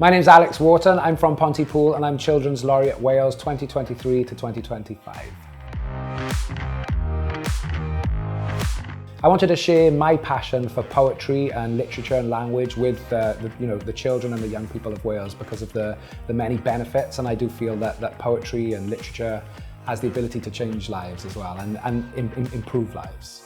My name's Alex Wharton, I'm from Pontypool and I'm Children's Laureate Wales 2023 to 2025. I wanted to share my passion for poetry and literature and language with the children and the young people of Wales because of the many benefits, and I do feel that poetry and literature has the ability to change lives as well and improve lives.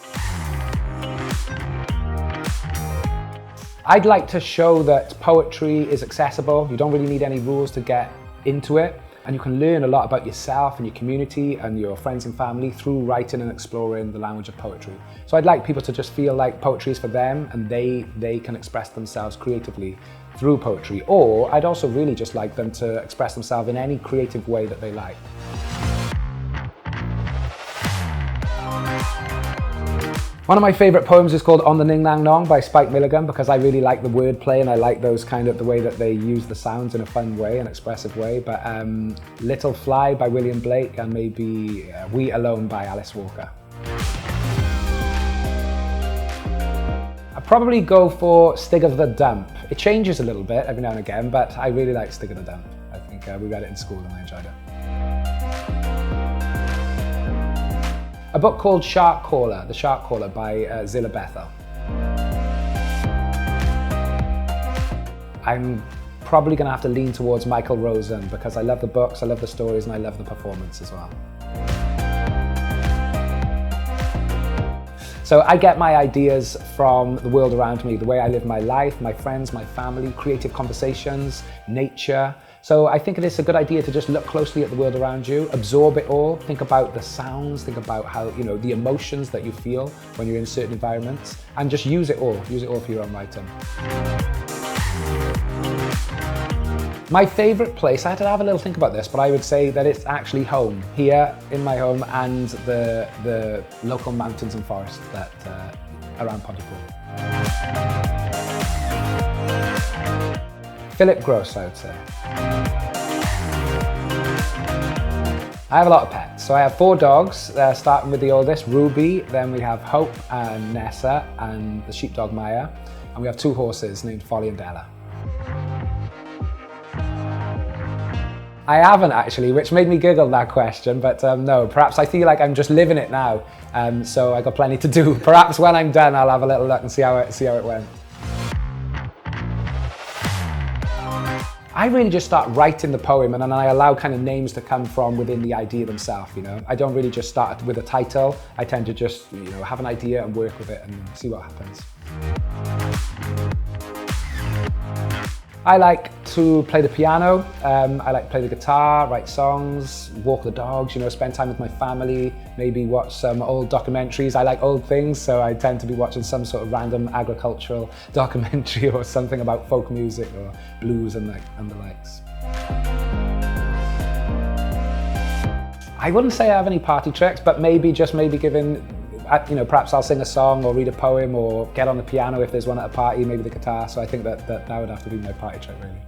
I'd like to show that poetry is accessible. You don't really need any rules to get into it, and you can learn a lot about yourself and your community and your friends and family through writing and exploring the language of poetry. So I'd like people to just feel like poetry is for them and they can express themselves creatively through poetry. Or I'd also really just like them to express themselves in any creative way that they like. One of my favourite poems is called On the Ning Nang Nong by Spike Milligan because I really like the wordplay and I like those the way that they use the sounds in a fun way, an expressive way. But Little Fly by William Blake and maybe We Alone by Alice Walker. I'd probably go for Stig of the Dump. It changes a little bit every now and again, but I really like Stig of the Dump. I think we read it in school and I enjoyed it. A book called Shark Caller, The Shark Caller by Zilla Bethel. I'm probably going to have to lean towards Michael Rosen because I love the books, I love the stories, and I love the performance as well. So I get my ideas from the world around me, the way I live my life, my friends, my family, creative conversations, nature. So I think it is a good idea to just look closely at the world around you, absorb it all, think about the sounds, think about how, the emotions that you feel when you're in certain environments, and just use it all for your own writing. My favourite place, I had to have a little think about this, but I would say that it's actually home, here in my home and the local mountains and forests that around Pontypool. Philip Gross, I would say. I have a lot of pets. So I have 4 dogs, starting with the oldest, Ruby, then we have Hope and Nessa and the sheepdog Maya, and we have 2 horses named Folly and Della. I haven't actually, which made me giggle, that question, but no, perhaps I feel like I'm just living it now, so I got plenty to do. Perhaps when I'm done, I'll have a little look and see how it went. I really just start writing the poem and then I allow kind of names to come from within the idea themselves, I don't really just start with a title. I tend to just, have an idea and work with it and see what happens. I like to play the piano, I like to play the guitar, write songs, walk the dogs, spend time with my family, maybe watch some old documentaries. I like old things, so I tend to be watching some sort of random agricultural documentary or something about folk music or blues and the likes. I wouldn't say I have any party tricks, but maybe giving, perhaps I'll sing a song or read a poem or get on the piano if there's one at a party, maybe the guitar. So I think that would have to be my party trick, really.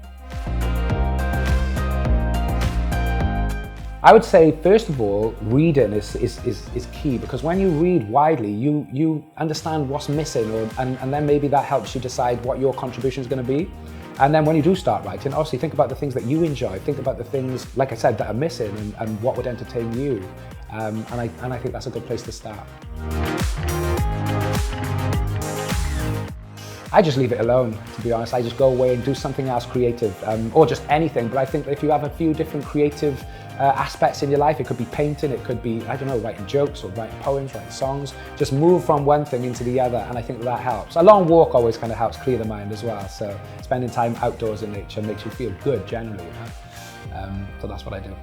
I would say, first of all, reading is key because when you read widely, you understand what's missing and then maybe that helps you decide what your contribution is going to be. And then when you do start writing, obviously think about the things that you enjoy, think about the things, like I said, that are missing and what would entertain you. And I think that's a good place to start. I just leave it alone, to be honest. I just go away and do something else creative, or just anything. But I think that if you have a few different creative aspects in your life, it could be painting, it could be, writing jokes or writing poems, writing songs. Just move from one thing into the other, and I think that helps. A long walk always kind of helps clear the mind as well. So spending time outdoors in nature makes you feel good generally. So that's what I do.